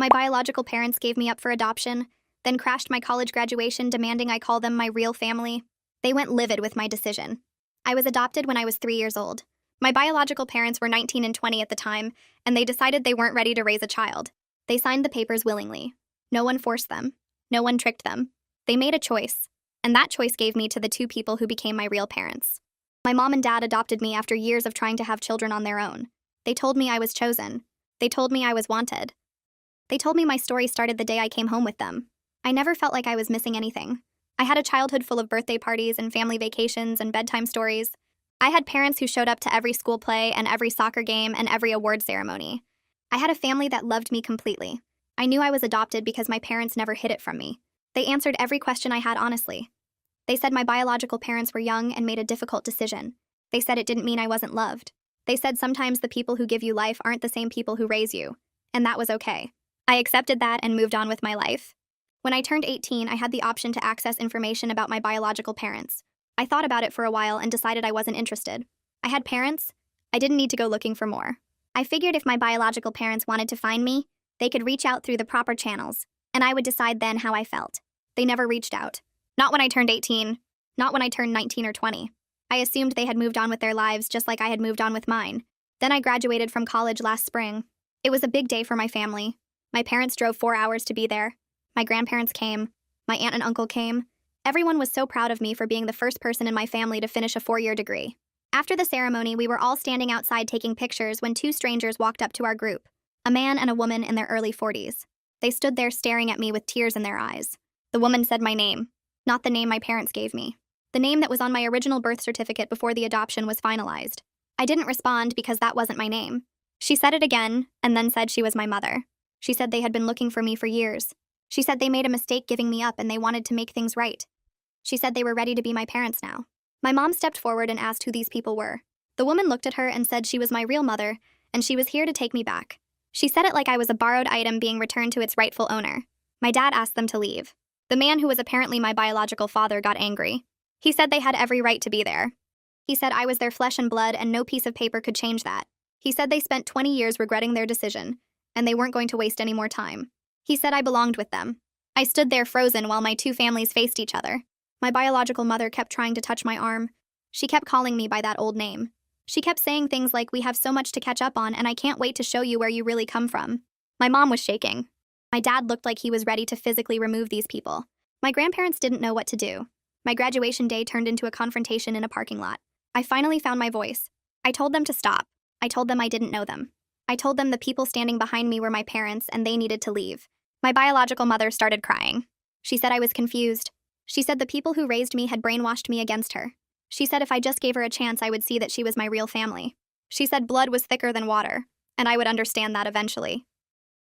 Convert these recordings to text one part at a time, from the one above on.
My biological parents gave me up for adoption, then crashed my college graduation demanding I call them my real family. They went livid with my decision. I was adopted when I was 3 years old. My biological parents were 19 and 20 at the time, and they decided they weren't ready to raise a child. They signed the papers willingly. No one forced them. No one tricked them. They made a choice, and that choice gave me to the two people who became my real parents. My mom and dad adopted me after years of trying to have children on their own. They told me I was chosen. They told me I was wanted. They told me my story started the day I came home with them. I never felt like I was missing anything. I had a childhood full of birthday parties and family vacations and bedtime stories. I had parents who showed up to every school play and every soccer game and every award ceremony. I had a family that loved me completely. I knew I was adopted because my parents never hid it from me. They answered every question I had honestly. They said my biological parents were young and made a difficult decision. They said it didn't mean I wasn't loved. They said sometimes the people who give you life aren't the same people who raise you, and that was okay. I accepted that and moved on with my life. When I turned 18, I had the option to access information about my biological parents. I thought about it for a while and decided I wasn't interested. I had parents. I didn't need to go looking for more. I figured if my biological parents wanted to find me, they could reach out through the proper channels, and I would decide then how I felt. They never reached out. Not when I turned 18. Not when I turned 19 or 20. I assumed they had moved on with their lives just like I had moved on with mine. Then I graduated from college last spring. It was a big day for my family. My parents drove 4 hours to be there. My grandparents came. My aunt and uncle came. Everyone was so proud of me for being the first person in my family to finish a 4-year degree. After the ceremony, we were all standing outside taking pictures when two strangers walked up to our group, a man and a woman in their early 40s. They stood there staring at me with tears in their eyes. The woman said my name, not the name my parents gave me. The name that was on my original birth certificate before the adoption was finalized. I didn't respond because that wasn't my name. She said it again, and then said she was my mother. She said they had been looking for me for years. She said they made a mistake giving me up and they wanted to make things right. She said they were ready to be my parents now. My mom stepped forward and asked who these people were. The woman looked at her and said she was my real mother, and she was here to take me back. She said it like I was a borrowed item being returned to its rightful owner. My dad asked them to leave. The man who was apparently my biological father got angry. He said they had every right to be there. He said I was their flesh and blood and no piece of paper could change that. He said they spent 20 years regretting their decision, and they weren't going to waste any more time. He said I belonged with them. I stood there frozen while my two families faced each other. My biological mother kept trying to touch my arm. She kept calling me by that old name. She kept saying things like, "We have so much to catch up on, and I can't wait to show you where you really come from." My mom was shaking. My dad looked like he was ready to physically remove these people. My grandparents didn't know what to do. My graduation day turned into a confrontation in a parking lot. I finally found my voice. I told them to stop. I told them I didn't know them. I told them the people standing behind me were my parents and they needed to leave. My biological mother started crying. She said I was confused. She said the people who raised me had brainwashed me against her. She said if I just gave her a chance, I would see that she was my real family. She said blood was thicker than water, and I would understand that eventually.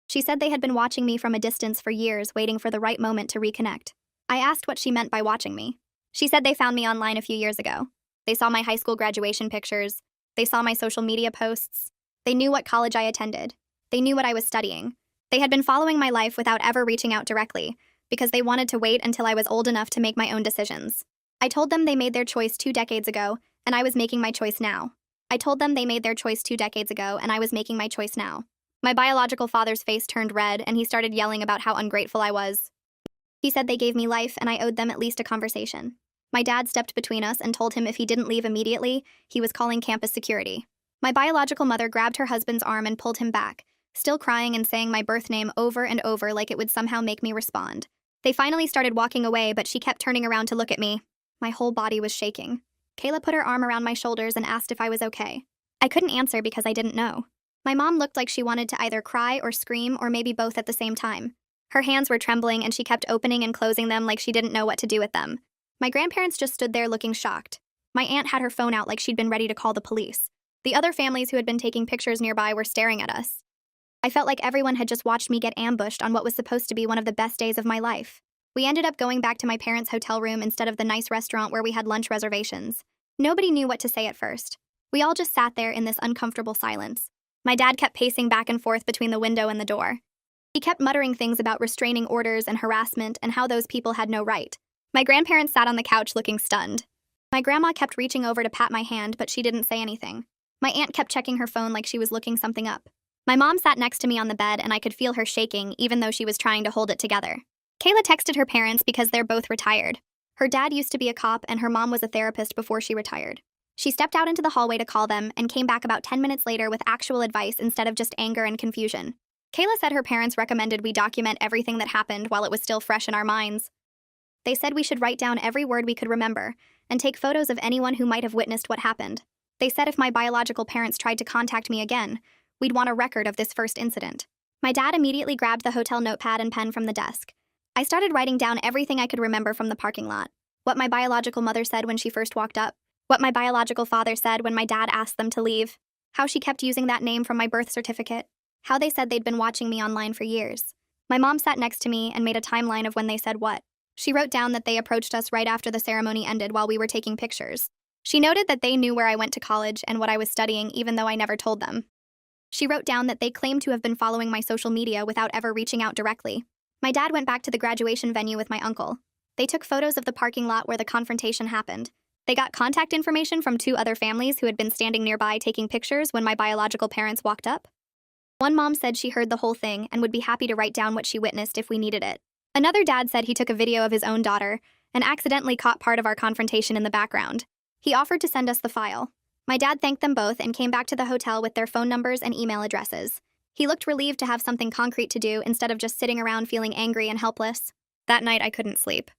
She said they had been watching me from a distance for years, waiting for the right moment to reconnect. I asked what she meant by watching me. She said they found me online a few years ago. They saw my high school graduation pictures. They saw my social media posts. They knew what college I attended. They knew what I was studying. They had been following my life without ever reaching out directly, because they wanted to wait until I was old enough to make my own decisions. I told them they made their choice 2 decades ago, and I was making my choice now. I told them they made their choice 2 decades ago, and I was making my choice now. My biological father's face turned red, and he started yelling about how ungrateful I was. He said they gave me life, and I owed them at least a conversation. My dad stepped between us and told him if he didn't leave immediately, he was calling campus security. My biological mother grabbed her husband's arm and pulled him back, still crying and saying my birth name over and over like it would somehow make me respond. They finally started walking away, but she kept turning around to look at me. My whole body was shaking. Kayla put her arm around my shoulders and asked if I was okay. I couldn't answer because I didn't know. My mom looked like she wanted to either cry or scream or maybe both at the same time. Her hands were trembling and she kept opening and closing them like she didn't know what to do with them. My grandparents just stood there looking shocked. My aunt had her phone out like she'd been ready to call the police. The other families who had been taking pictures nearby were staring at us. I felt like everyone had just watched me get ambushed on what was supposed to be one of the best days of my life. We ended up going back to my parents' hotel room instead of the nice restaurant where we had lunch reservations. Nobody knew what to say at first. We all just sat there in this uncomfortable silence. My dad kept pacing back and forth between the window and the door. He kept muttering things about restraining orders and harassment and how those people had no right. My grandparents sat on the couch looking stunned. My grandma kept reaching over to pat my hand, but she didn't say anything. My aunt kept checking her phone like she was looking something up. My mom sat next to me on the bed and I could feel her shaking even though she was trying to hold it together. Kayla texted her parents because they're both retired. Her dad used to be a cop and her mom was a therapist before she retired. She stepped out into the hallway to call them and came back about 10 minutes later with actual advice instead of just anger and confusion. Kayla said her parents recommended we document everything that happened while it was still fresh in our minds. They said we should write down every word we could remember and take photos of anyone who might have witnessed what happened. They said if my biological parents tried to contact me again, we'd want a record of this first incident. My dad immediately grabbed the hotel notepad and pen from the desk. I started writing down everything I could remember from the parking lot. What my biological mother said when she first walked up. What my biological father said when my dad asked them to leave. How she kept using that name from my birth certificate. How they said they'd been watching me online for years. My mom sat next to me and made a timeline of when they said what. She wrote down that they approached us right after the ceremony ended while we were taking pictures. She noted that they knew where I went to college and what I was studying even though I never told them. She wrote down that they claimed to have been following my social media without ever reaching out directly. My dad went back to the graduation venue with my uncle. They took photos of the parking lot where the confrontation happened. They got contact information from 2 other families who had been standing nearby taking pictures when my biological parents walked up. One mom said she heard the whole thing and would be happy to write down what she witnessed if we needed it. Another dad said he took a video of his own daughter and accidentally caught part of our confrontation in the background. He offered to send us the file. My dad thanked them both and came back to the hotel with their phone numbers and email addresses. He looked relieved to have something concrete to do instead of just sitting around feeling angry and helpless. That night, I couldn't sleep.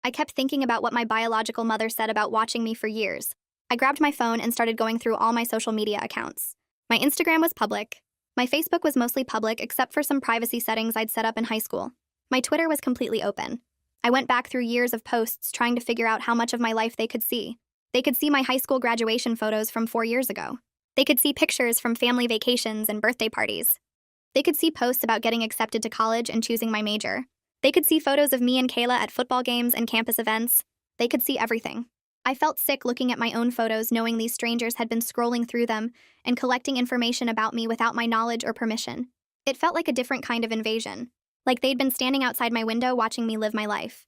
I kept thinking about what my biological mother said about watching me for years. I grabbed my phone and started going through all my social media accounts. My Instagram was public. My Facebook was mostly public except for some privacy settings I'd set up in high school. My Twitter was completely open. I went back through years of posts trying to figure out how much of my life they could see. They could see my high school graduation photos from 4 years ago. They could see pictures from family vacations and birthday parties. They could see posts about getting accepted to college and choosing my major. They could see photos of me and Kayla at football games and campus events. They could see everything. I felt sick looking at my own photos knowing these strangers had been scrolling through them and collecting information about me without my knowledge or permission. It felt like a different kind of invasion. Like they'd been standing outside my window watching me live my life.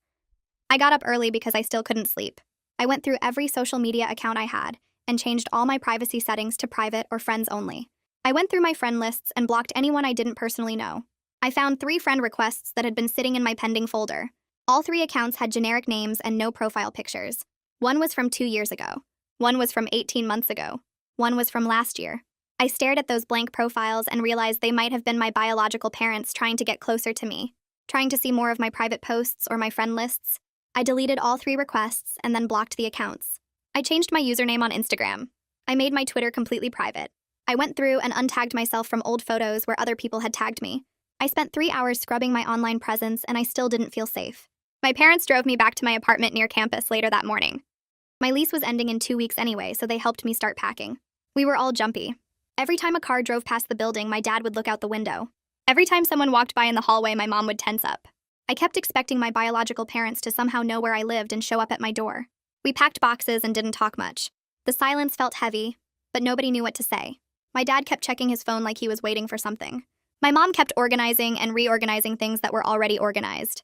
I got up early because I still couldn't sleep. I went through every social media account I had and changed all my privacy settings to private or friends only. I went through my friend lists and blocked anyone I didn't personally know. I found 3 friend requests that had been sitting in my pending folder. All 3 accounts had generic names and no profile pictures. One was from 2 years ago. One was from 18 months ago. One was from last year. I stared at those blank profiles and realized they might have been my biological parents trying to get closer to me, trying to see more of my private posts or my friend lists. I deleted all 3 requests and then blocked the accounts. I changed my username on Instagram. I made my Twitter completely private. I went through and untagged myself from old photos where other people had tagged me. I spent 3 hours scrubbing my online presence and I still didn't feel safe. My parents drove me back to my apartment near campus later that morning. My lease was ending in 2 weeks anyway, so they helped me start packing. We were all jumpy. Every time a car drove past the building, my dad would look out the window. Every time someone walked by in the hallway, my mom would tense up. I kept expecting my biological parents to somehow know where I lived and show up at my door. We packed boxes and didn't talk much. The silence felt heavy, but nobody knew what to say. My dad kept checking his phone like he was waiting for something. My mom kept organizing and reorganizing things that were already organized.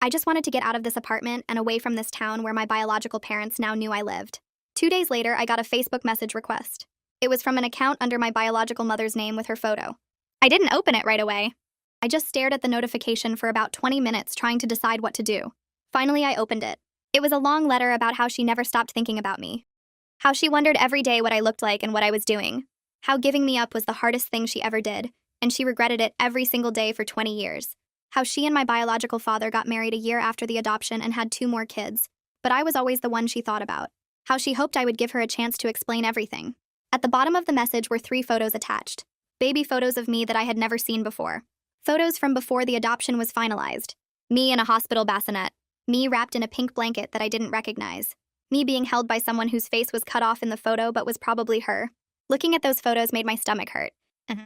I just wanted to get out of this apartment and away from this town where my biological parents now knew I lived. 2 days later, I got a Facebook message request. It was from an account under my biological mother's name with her photo. I didn't open it right away. I just stared at the notification for about 20 minutes trying to decide what to do. Finally, I opened it. It was a long letter about how she never stopped thinking about me. How she wondered every day what I looked like and what I was doing. How giving me up was the hardest thing she ever did, and she regretted it every single day for 20 years. How she and my biological father got married a year after the adoption and had 2 more kids, but I was always the one she thought about. How she hoped I would give her a chance to explain everything. At the bottom of the message were 3 photos attached. Baby photos of me that I had never seen before. Photos from before the adoption was finalized. Me in a hospital bassinet. Me wrapped in a pink blanket that I didn't recognize. Me being held by someone whose face was cut off in the photo but was probably her. Looking at those photos made my stomach hurt.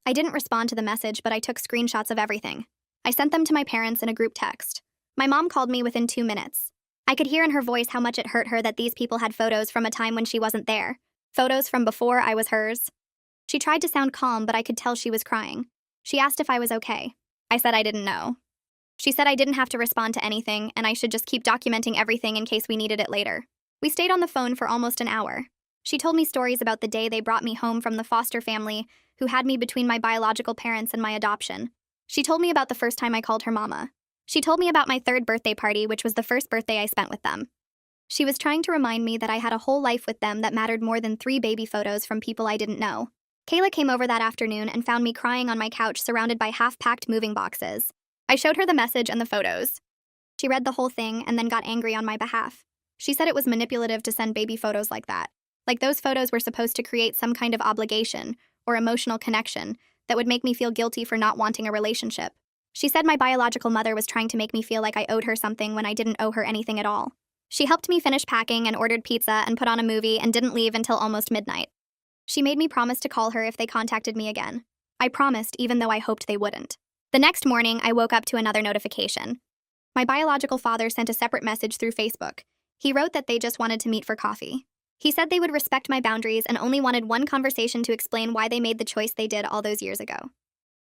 I didn't respond to the message, but I took screenshots of everything. I sent them to my parents in a group text. My mom called me within 2 minutes. I could hear in her voice how much it hurt her that these people had photos from a time when she wasn't there. Photos from before I was hers. She tried to sound calm, but I could tell she was crying. She asked if I was okay. I said I didn't know. She said I didn't have to respond to anything, and I should just keep documenting everything in case we needed it later. We stayed on the phone for almost an hour. She told me stories about the day they brought me home from the foster family, who had me between my biological parents and my adoption. She told me about the first time I called her mama. She told me about my third birthday party, which was the first birthday I spent with them. She was trying to remind me that I had a whole life with them that mattered more than 3 baby photos from people I didn't know. Kayla came over that afternoon and found me crying on my couch surrounded by half-packed moving boxes. I showed her the message and the photos. She read the whole thing and then got angry on my behalf. She said it was manipulative to send baby photos like that. Like those photos were supposed to create some kind of obligation or emotional connection that would make me feel guilty for not wanting a relationship. She said my biological mother was trying to make me feel like I owed her something when I didn't owe her anything at all. She helped me finish packing and ordered pizza and put on a movie and didn't leave until almost midnight. She made me promise to call her if they contacted me again. I promised, even though I hoped they wouldn't. The next morning, I woke up to another notification. My biological father sent a separate message through Facebook. He wrote that they just wanted to meet for coffee. He said they would respect my boundaries and only wanted one conversation to explain why they made the choice they did all those years ago.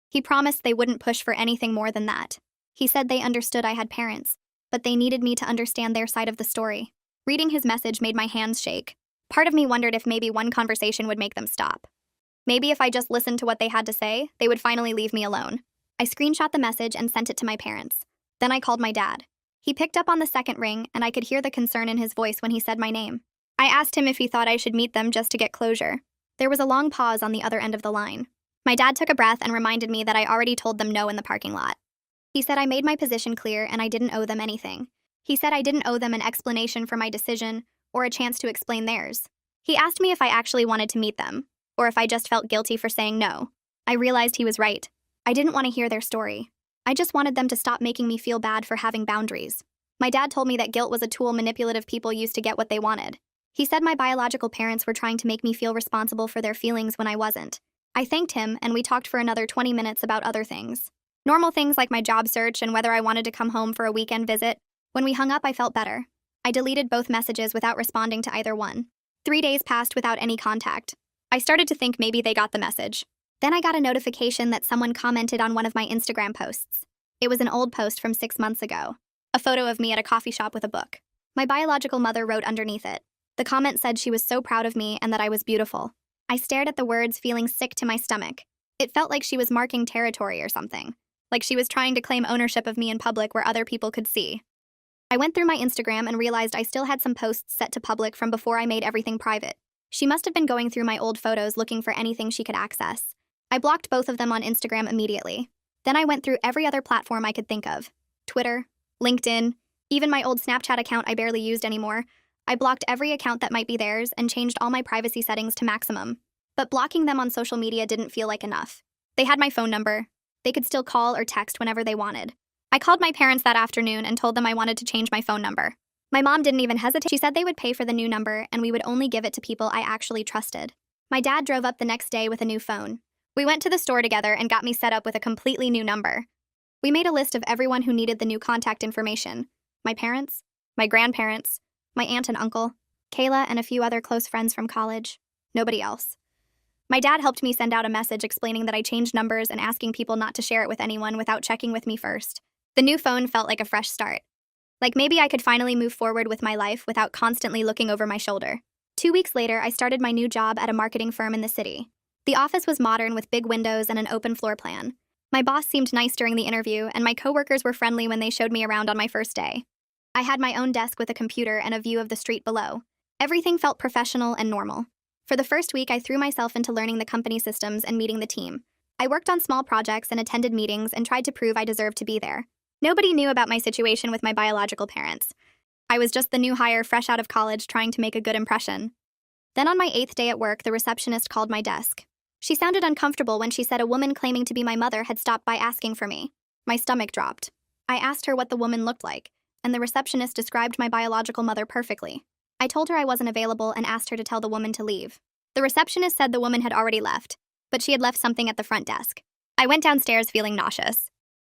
He promised they wouldn't push for anything more than that. He said they understood I had parents, but they needed me to understand their side of the story. Reading his message made my hands shake. Part of me wondered if maybe one conversation would make them stop. Maybe if I just listened to what they had to say, they would finally leave me alone. I screenshot the message and sent it to my parents. Then I called my dad. He picked up on the second ring, and I could hear the concern in his voice when he said my name. I asked him if he thought I should meet them just to get closure. There was a long pause on the other end of the line. My dad took a breath and reminded me that I already told them no in the parking lot. He said I made my position clear and I didn't owe them anything. He said I didn't owe them an explanation for my decision or a chance to explain theirs. He asked me if I actually wanted to meet them, or if I just felt guilty for saying no. I realized he was right. I didn't want to hear their story. I just wanted them to stop making me feel bad for having boundaries. My dad told me that guilt was a tool manipulative people used to get what they wanted. He said my biological parents were trying to make me feel responsible for their feelings when I wasn't. I thanked him, and we talked for another 20 minutes about other things. Normal things like my job search and whether I wanted to come home for a weekend visit. When we hung up, I felt better. I deleted both messages without responding to either one. 3 days passed without any contact. I started to think maybe they got the message. Then I got a notification that someone commented on one of my Instagram posts. It was an old post from 6 months ago. A photo of me at a coffee shop with a book. My biological mother wrote underneath it. The comment said she was so proud of me and that I was beautiful. I stared at the words, feeling sick to my stomach. It felt like she was marking territory or something. Like she was trying to claim ownership of me in public where other people could see. I went through my Instagram and realized I still had some posts set to public from before I made everything private. She must have been going through my old photos looking for anything she could access. I blocked both of them on Instagram immediately. Then I went through every other platform I could think of. Twitter, LinkedIn, even my old Snapchat account I barely used anymore. I blocked every account that might be theirs and changed all my privacy settings to maximum. But blocking them on social media didn't feel like enough. They had my phone number. They could still call or text whenever they wanted. I called my parents that afternoon and told them I wanted to change my phone number. My mom didn't even hesitate. She said they would pay for the new number and we would only give it to people I actually trusted. My dad drove up the next day with a new phone. We went to the store together and got me set up with a completely new number. We made a list of everyone who needed the new contact information. My parents, my grandparents, my aunt and uncle, Kayla, and a few other close friends from college. Nobody else. My dad helped me send out a message explaining that I changed numbers and asking people not to share it with anyone without checking with me first. The new phone felt like a fresh start. Like maybe I could finally move forward with my life without constantly looking over my shoulder. 2 weeks later, I started my new job at a marketing firm in the city. The office was modern with big windows and an open floor plan. My boss seemed nice during the interview, and my coworkers were friendly when they showed me around on my first day. I had my own desk with a computer and a view of the street below. Everything felt professional and normal. For the first week, I threw myself into learning the company systems and meeting the team. I worked on small projects and attended meetings and tried to prove I deserved to be there. Nobody knew about my situation with my biological parents. I was just the new hire fresh out of college trying to make a good impression. Then on my 8th day at work, the receptionist called my desk. She sounded uncomfortable when she said a woman claiming to be my mother had stopped by asking for me. My stomach dropped. I asked her what the woman looked like, and the receptionist described my biological mother perfectly. I told her I wasn't available and asked her to tell the woman to leave. The receptionist said the woman had already left, but she had left something at the front desk. I went downstairs feeling nauseous.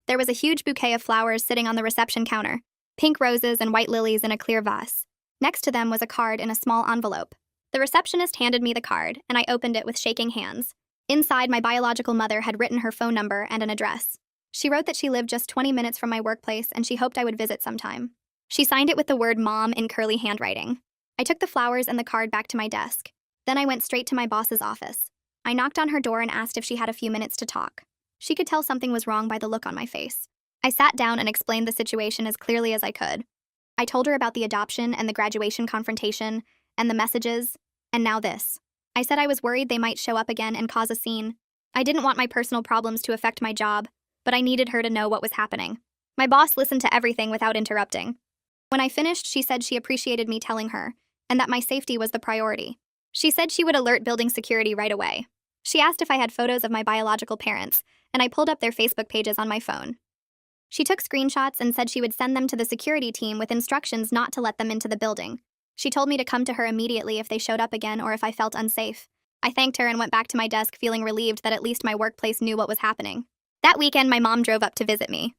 There was a huge bouquet of flowers sitting on the reception counter, pink roses and white lilies in a clear vase. Next to them was a card in a small envelope. The receptionist handed me the card, and I opened it with shaking hands. Inside, my biological mother had written her phone number and an address. She wrote that she lived just 20 minutes from my workplace and she hoped I would visit sometime. She signed it with the word mom in curly handwriting. I took the flowers and the card back to my desk. Then I went straight to my boss's office. I knocked on her door and asked if she had a few minutes to talk. She could tell something was wrong by the look on my face. I sat down and explained the situation as clearly as I could. I told her about the adoption and the graduation confrontation, and the messages, and now this. I said I was worried they might show up again and cause a scene. I didn't want my personal problems to affect my job, but I needed her to know what was happening. My boss listened to everything without interrupting. When I finished, she said she appreciated me telling her, and that my safety was the priority. She said she would alert building security right away. She asked if I had photos of my biological parents, and I pulled up their Facebook pages on my phone. She took screenshots and said she would send them to the security team with instructions not to let them into the building. She told me to come to her immediately if they showed up again or if I felt unsafe. I thanked her and went back to my desk feeling relieved that at least my workplace knew what was happening. That weekend, my mom drove up to visit me.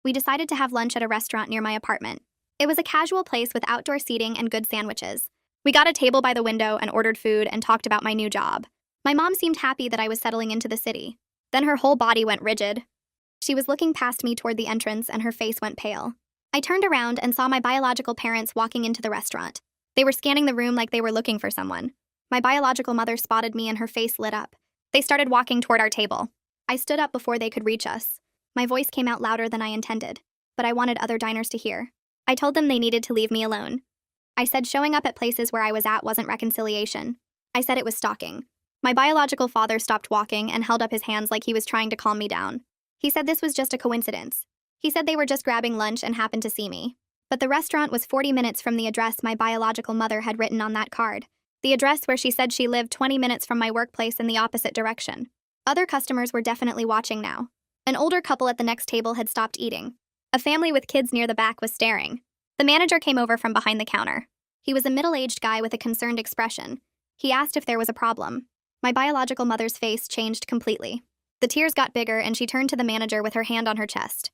We decided to have lunch at a restaurant near my apartment. It was a casual place with outdoor seating and good sandwiches. We got a table by the window and ordered food and talked about my new job. My mom seemed happy that I was settling into the city. Then her whole body went rigid. She was looking past me toward the entrance and her face went pale. I turned around and saw my biological parents walking into the restaurant. They were scanning the room like they were looking for someone. My biological mother spotted me and her face lit up. They started walking toward our table. I stood up before they could reach us. My voice came out louder than I intended, but I wanted other diners to hear. I told them they needed to leave me alone. I said showing up at places where I was at wasn't reconciliation. I said it was stalking. My biological father stopped walking and held up his hands like he was trying to calm me down. He said this was just a coincidence. He said they were just grabbing lunch and happened to see me. But the restaurant was 40 minutes from the address my biological mother had written on that card. The address where she said she lived 20 minutes from my workplace in the opposite direction. Other customers were definitely watching now. An older couple at the next table had stopped eating. A family with kids near the back was staring. The manager came over from behind the counter. He was a middle-aged guy with a concerned expression. He asked if there was a problem. My biological mother's face changed completely. The tears got bigger and she turned to the manager with her hand on her chest.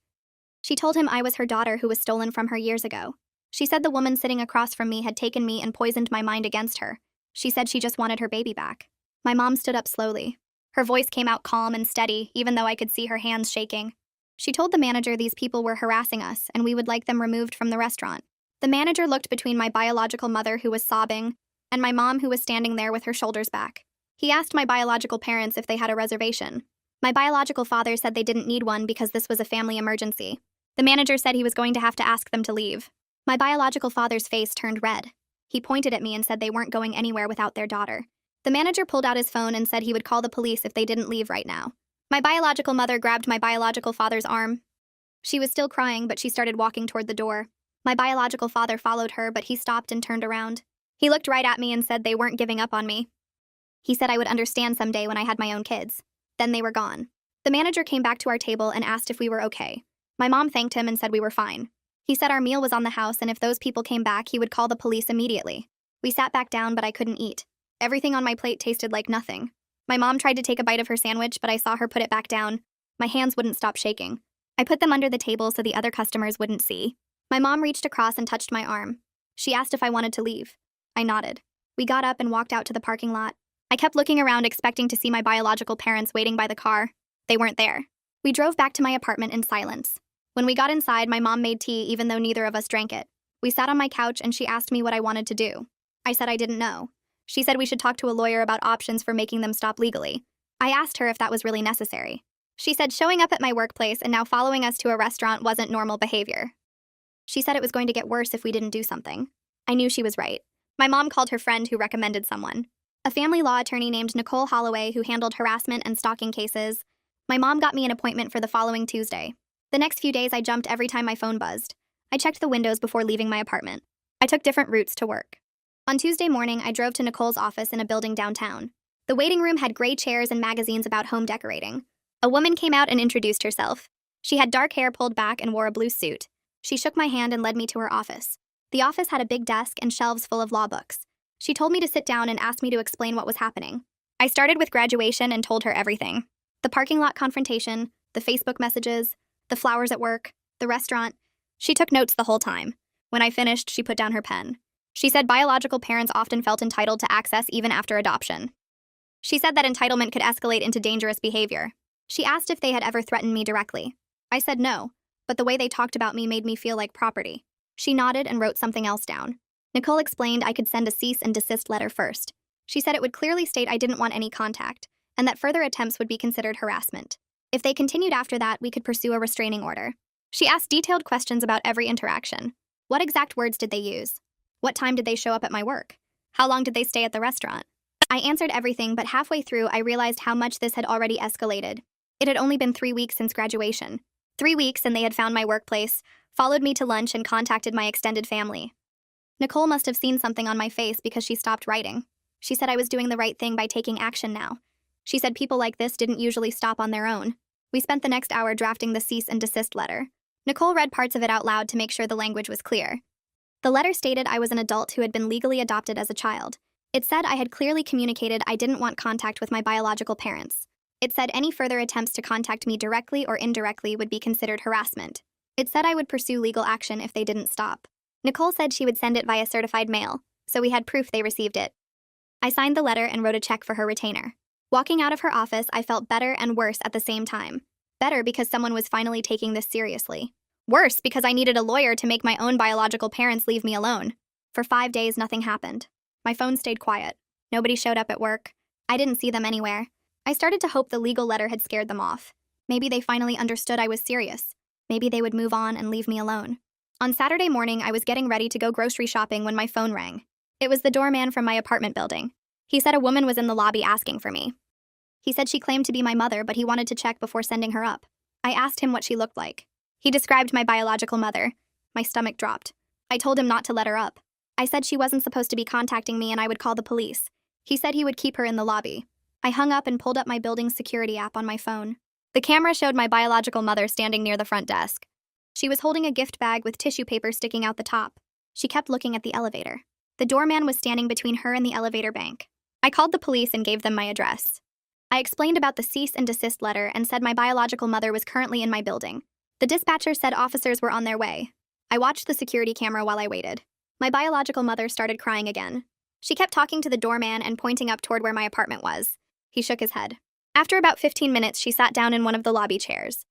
She told him I was her daughter who was stolen from her years ago. She said the woman sitting across from me had taken me and poisoned my mind against her. She said she just wanted her baby back. My mom stood up slowly. Her voice came out calm and steady, even though I could see her hands shaking. She told the manager these people were harassing us and we would like them removed from the restaurant. The manager looked between my biological mother, who was sobbing, and my mom, who was standing there with her shoulders back. He asked my biological parents if they had a reservation. My biological father said they didn't need one because this was a family emergency. The manager said he was going to have to ask them to leave. My biological father's face turned red. He pointed at me and said they weren't going anywhere without their daughter. The manager pulled out his phone and said he would call the police if they didn't leave right now. My biological mother grabbed my biological father's arm. She was still crying, but she started walking toward the door. My biological father followed her, but he stopped and turned around. He looked right at me and said they weren't giving up on me. He said I would understand someday when I had my own kids. Then they were gone. The manager came back to our table and asked if we were okay. My mom thanked him and said we were fine. He said our meal was on the house and if those people came back, he would call the police immediately. We sat back down, but I couldn't eat. Everything on my plate tasted like nothing. My mom tried to take a bite of her sandwich, but I saw her put it back down. My hands wouldn't stop shaking. I put them under the table so the other customers wouldn't see. My mom reached across and touched my arm. She asked if I wanted to leave. I nodded. We got up and walked out to the parking lot. I kept looking around, expecting to see my biological parents waiting by the car. They weren't there. We drove back to my apartment in silence. When we got inside, my mom made tea even though neither of us drank it. We sat on my couch and she asked me what I wanted to do. I said I didn't know. She said we should talk to a lawyer about options for making them stop legally. I asked her if that was really necessary. She said showing up at my workplace and now following us to a restaurant wasn't normal behavior. She said it was going to get worse if we didn't do something. I knew she was right. My mom called her friend who recommended someone. A family law attorney named Nicole Holloway who handled harassment and stalking cases. My mom got me an appointment for the following Tuesday. The next few days I jumped every time my phone buzzed. I checked the windows before leaving my apartment. I took different routes to work. On Tuesday morning, I drove to Nicole's office in a building downtown. The waiting room had gray chairs and magazines about home decorating. A woman came out and introduced herself. She had dark hair pulled back and wore a blue suit. She shook my hand and led me to her office. The office had a big desk and shelves full of law books. She told me to sit down and asked me to explain what was happening. I started with graduation and told her everything. The parking lot confrontation, the Facebook messages, the flowers at work, the restaurant. She took notes the whole time. When I finished, she put down her pen. She said biological parents often felt entitled to access even after adoption. She said that entitlement could escalate into dangerous behavior. She asked if they had ever threatened me directly. I said no, but the way they talked about me made me feel like property. She nodded and wrote something else down. Nicole explained I could send a cease and desist letter first. She said it would clearly state I didn't want any contact, and that further attempts would be considered harassment. If they continued after that, we could pursue a restraining order. She asked detailed questions about every interaction. What exact words did they use? What time did they show up at my work? How long did they stay at the restaurant? I answered everything, but halfway through, I realized how much this had already escalated. It had only been 3 weeks since graduation. 3 weeks, and they had found my workplace, followed me to lunch, and contacted my extended family. Nicole must have seen something on my face because she stopped writing. She said I was doing the right thing by taking action now. She said people like this didn't usually stop on their own. We spent the next hour drafting the cease and desist letter. Nicole read parts of it out loud to make sure the language was clear. The letter stated I was an adult who had been legally adopted as a child. It said I had clearly communicated I didn't want contact with my biological parents. It said any further attempts to contact me directly or indirectly would be considered harassment. It said I would pursue legal action if they didn't stop. Nicole said she would send it via certified mail, so we had proof they received it. I signed the letter and wrote a check for her retainer. Walking out of her office, I felt better and worse at the same time. Better because someone was finally taking this seriously. Worse because I needed a lawyer to make my own biological parents leave me alone. For 5 days, nothing happened. My phone stayed quiet. Nobody showed up at work. I didn't see them anywhere. I started to hope the legal letter had scared them off. Maybe they finally understood I was serious. Maybe they would move on and leave me alone. On Saturday morning, I was getting ready to go grocery shopping when my phone rang. It was the doorman from my apartment building. He said a woman was in the lobby asking for me. He said she claimed to be my mother, but he wanted to check before sending her up. I asked him what she looked like. He described my biological mother. My stomach dropped. I told him not to let her up. I said she wasn't supposed to be contacting me and I would call the police. He said he would keep her in the lobby. I hung up and pulled up my building's security app on my phone. The camera showed my biological mother standing near the front desk. She was holding a gift bag with tissue paper sticking out the top. She kept looking at the elevator. The doorman was standing between her and the elevator bank. I called the police and gave them my address. I explained about the cease and desist letter and said my biological mother was currently in my building. The dispatcher said officers were on their way. I watched the security camera while I waited. My biological mother started crying again. She kept talking to the doorman and pointing up toward where my apartment was. He shook his head. After about 15 minutes, she sat down in one of the lobby chairs.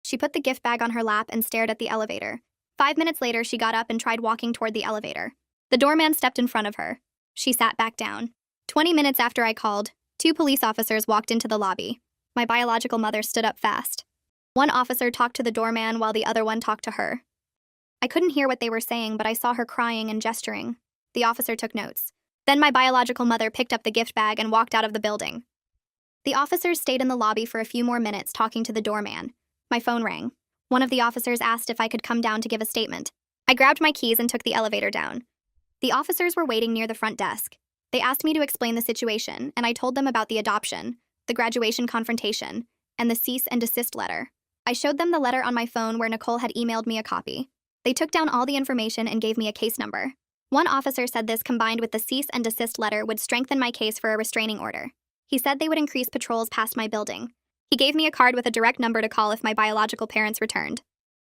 She put the gift bag on her lap and stared at the elevator. 5 minutes later, she got up and tried walking toward the elevator. The doorman stepped in front of her. She sat back down. 20 minutes after I called, 2 police officers walked into the lobby. My biological mother stood up fast. One officer talked to the doorman while the other one talked to her. I couldn't hear what they were saying, but I saw her crying and gesturing. The officer took notes. Then my biological mother picked up the gift bag and walked out of the building. The officers stayed in the lobby for a few more minutes talking to the doorman. My phone rang. One of the officers asked if I could come down to give a statement. I grabbed my keys and took the elevator down. The officers were waiting near the front desk. They asked me to explain the situation, and I told them about the adoption, the graduation confrontation, and the cease and desist letter. I showed them the letter on my phone where Nicole had emailed me a copy. They took down all the information and gave me a case number. One officer said this combined with the cease and desist letter would strengthen my case for a restraining order. He said they would increase patrols past my building. He gave me a card with a direct number to call if my biological parents returned.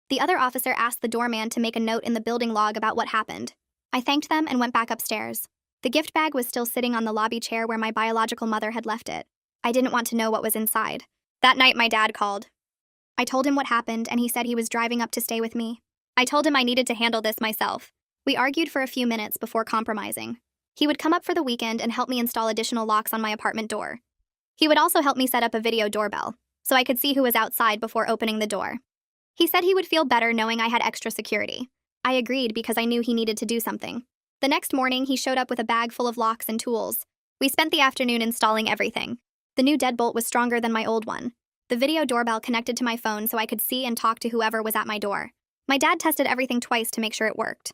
The other officer asked the doorman to make a note in the building log about what happened. I thanked them and went back upstairs. The gift bag was still sitting on the lobby chair where my biological mother had left it. I didn't want to know what was inside. That night, my dad called. I told him what happened, and he said he was driving up to stay with me. I told him I needed to handle this myself. We argued for a few minutes before compromising. He would come up for the weekend and help me install additional locks on my apartment door. He would also help me set up a video doorbell, so I could see who was outside before opening the door. He said he would feel better knowing I had extra security. I agreed because I knew he needed to do something. The next morning, he showed up with a bag full of locks and tools. We spent the afternoon installing everything. The new deadbolt was stronger than my old one. The video doorbell connected to my phone so I could see and talk to whoever was at my door. My dad tested everything twice to make sure it worked.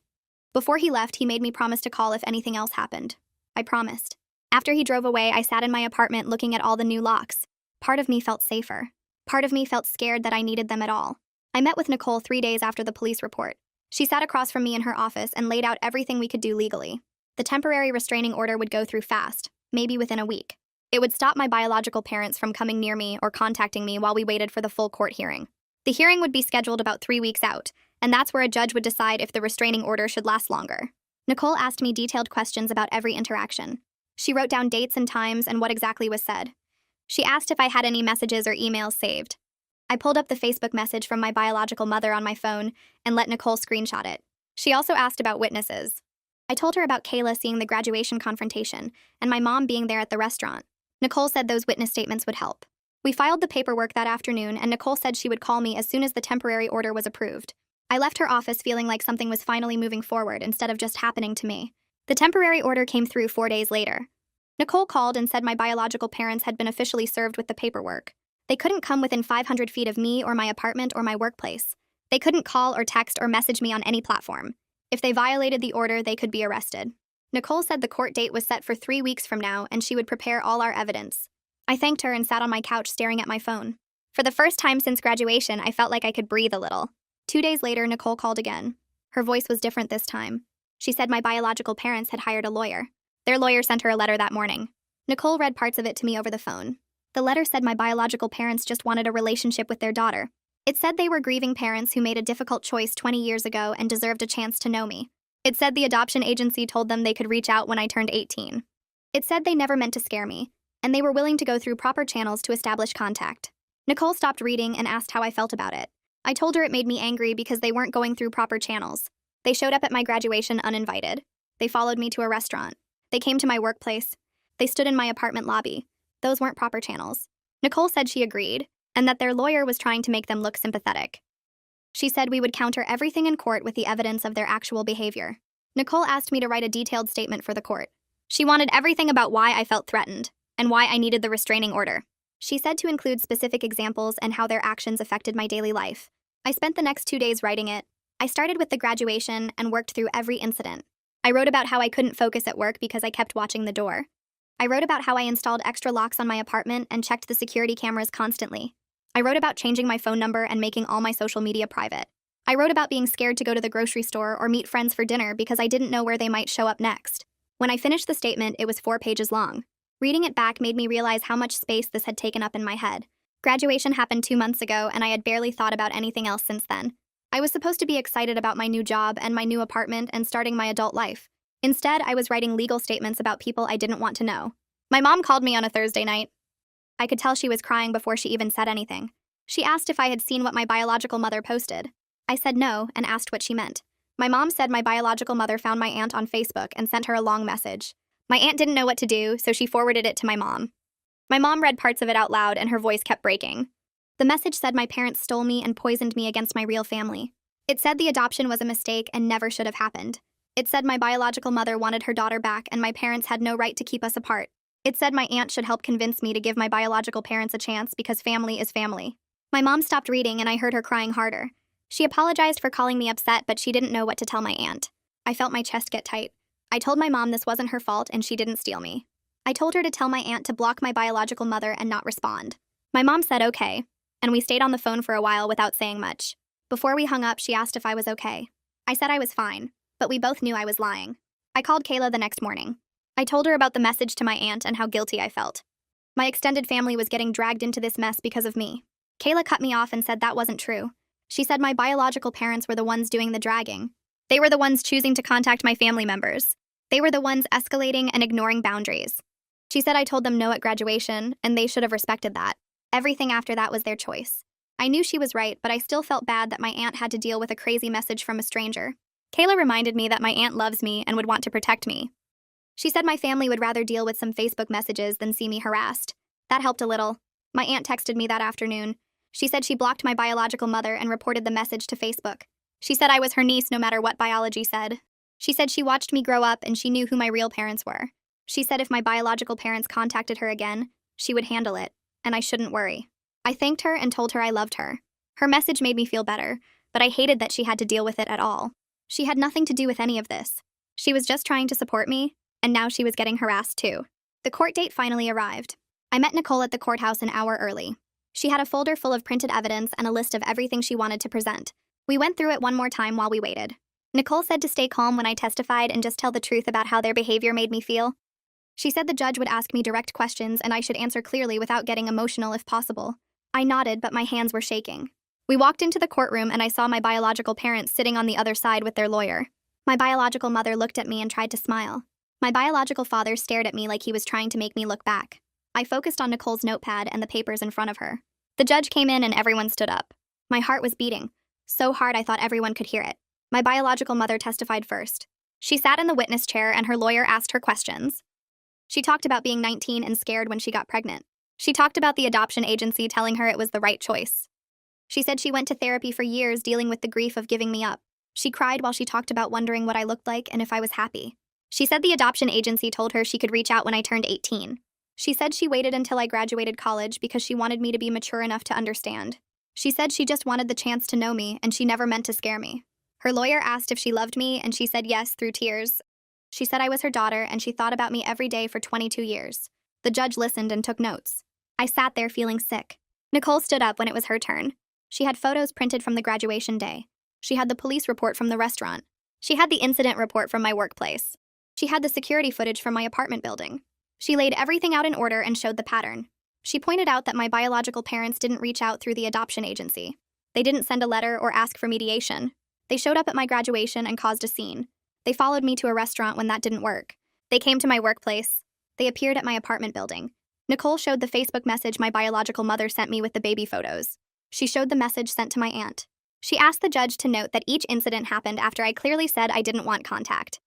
Before he left, he made me promise to call if anything else happened. I promised. After he drove away, I sat in my apartment looking at all the new locks. Part of me felt safer. Part of me felt scared that I needed them at all. I met with Nicole 3 days after the police report. She sat across from me in her office and laid out everything we could do legally. The temporary restraining order would go through fast, maybe within a week. It would stop my biological parents from coming near me or contacting me while we waited for the full court hearing. The hearing would be scheduled about 3 weeks out, and that's where a judge would decide if the restraining order should last longer. Nicole asked me detailed questions about every interaction. She wrote down dates and times and what exactly was said. She asked if I had any messages or emails saved. I pulled up the Facebook message from my biological mother on my phone and let Nicole screenshot it. She also asked about witnesses. I told her about Kayla seeing the graduation confrontation and my mom being there at the restaurant. Nicole said those witness statements would help. We filed the paperwork that afternoon, and Nicole said she would call me as soon as the temporary order was approved. I left her office feeling like something was finally moving forward instead of just happening to me. The temporary order came through 4 days later. Nicole called and said my biological parents had been officially served with the paperwork. They couldn't come within 500 feet of me or my apartment or my workplace. They couldn't call or text or message me on any platform. If they violated the order, they could be arrested. Nicole said the court date was set for 3 weeks from now and she would prepare all our evidence. I thanked her and sat on my couch staring at my phone. For the first time since graduation, I felt like I could breathe a little. 2 days later, Nicole called again. Her voice was different this time. She said my biological parents had hired a lawyer. Their lawyer sent her a letter that morning. Nicole read parts of it to me over the phone. The letter said my biological parents just wanted a relationship with their daughter. It said they were grieving parents who made a difficult choice 20 years ago and deserved a chance to know me. It said the adoption agency told them they could reach out when I turned 18. It said they never meant to scare me, and they were willing to go through proper channels to establish contact. Nicole stopped reading and asked how I felt about it. I told her it made me angry because they weren't going through proper channels. They showed up at my graduation uninvited. They followed me to a restaurant. They came to my workplace. They stood in my apartment lobby. Those weren't proper channels. Nicole said she agreed, and that their lawyer was trying to make them look sympathetic. She said we would counter everything in court with the evidence of their actual behavior. Nicole asked me to write a detailed statement for the court. She wanted everything about why I felt threatened, and why I needed the restraining order. She said to include specific examples and how their actions affected my daily life. I spent the next 2 days writing it. I started with the graduation and worked through every incident. I wrote about how I couldn't focus at work because I kept watching the door. I wrote about how I installed extra locks on my apartment and checked the security cameras constantly. I wrote about changing my phone number and making all my social media private. I wrote about being scared to go to the grocery store or meet friends for dinner because I didn't know where they might show up next. When I finished the statement, it was 4 pages long. Reading it back made me realize how much space this had taken up in my head. Graduation happened 2 months ago, and I had barely thought about anything else since then. I was supposed to be excited about my new job and my new apartment and starting my adult life. Instead, I was writing legal statements about people I didn't want to know. My mom called me on a Thursday night. I could tell she was crying before she even said anything. She asked if I had seen what my biological mother posted. I said no and asked what she meant. My mom said my biological mother found my aunt on Facebook and sent her a long message. My aunt didn't know what to do, so she forwarded it to my mom. My mom read parts of it out loud and her voice kept breaking. The message said my parents stole me and poisoned me against my real family. It said the adoption was a mistake and never should have happened. It said my biological mother wanted her daughter back and my parents had no right to keep us apart. It said my aunt should help convince me to give my biological parents a chance because family is family. My mom stopped reading and I heard her crying harder. She apologized for calling me upset, but she didn't know what to tell my aunt. I felt my chest get tight. I told my mom this wasn't her fault and she didn't steal me. I told her to tell my aunt to block my biological mother and not respond. My mom said okay, and we stayed on the phone for a while without saying much. Before we hung up, she asked if I was okay. I said I was fine, but we both knew I was lying. I called Kayla the next morning. I told her about the message to my aunt and how guilty I felt. My extended family was getting dragged into this mess because of me. Kayla cut me off and said that wasn't true. She said my biological parents were the ones doing the dragging. They were the ones choosing to contact my family members. They were the ones escalating and ignoring boundaries. She said I told them no at graduation, and they should have respected that. Everything after that was their choice. I knew she was right, but I still felt bad that my aunt had to deal with a crazy message from a stranger. Kayla reminded me that my aunt loves me and would want to protect me. She said my family would rather deal with some Facebook messages than see me harassed. That helped a little. My aunt texted me that afternoon. She said she blocked my biological mother and reported the message to Facebook. She said I was her niece no matter what biology said. She said she watched me grow up and she knew who my real parents were. She said if my biological parents contacted her again, she would handle it, and I shouldn't worry. I thanked her and told her I loved her. Her message made me feel better, but I hated that she had to deal with it at all. She had nothing to do with any of this. She was just trying to support me, and now she was getting harassed too. The court date finally arrived. I met Nicole at the courthouse an hour early. She had a folder full of printed evidence and a list of everything she wanted to present. We went through it one more time while we waited. Nicole said to stay calm when I testified and just tell the truth about how their behavior made me feel. She said the judge would ask me direct questions and I should answer clearly without getting emotional if possible. I nodded, but my hands were shaking. We walked into the courtroom and I saw my biological parents sitting on the other side with their lawyer. My biological mother looked at me and tried to smile. My biological father stared at me like he was trying to make me look back. I focused on Nicole's notepad and the papers in front of her. The judge came in and everyone stood up. My heart was beating, so hard I thought everyone could hear it. My biological mother testified first. She sat in the witness chair and her lawyer asked her questions. She talked about being 19 and scared when she got pregnant. She talked about the adoption agency telling her it was the right choice. She said she went to therapy for years dealing with the grief of giving me up. She cried while she talked about wondering what I looked like and if I was happy. She said the adoption agency told her she could reach out when I turned 18. She said she waited until I graduated college because she wanted me to be mature enough to understand. She said she just wanted the chance to know me and she never meant to scare me. Her lawyer asked if she loved me and she said yes through tears. She said I was her daughter and she thought about me every day for 22 years. The judge listened and took notes. I sat there feeling sick. Nicole stood up when it was her turn. She had photos printed from the graduation day. She had the police report from the restaurant. She had the incident report from my workplace. She had the security footage from my apartment building. She laid everything out in order and showed the pattern. She pointed out that my biological parents didn't reach out through the adoption agency. They didn't send a letter or ask for mediation. They showed up at my graduation and caused a scene. They followed me to a restaurant when that didn't work. They came to my workplace. They appeared at my apartment building. Nicole showed the Facebook message my biological mother sent me with the baby photos. She showed the message sent to my aunt. She asked the judge to note that each incident happened after I clearly said I didn't want contact.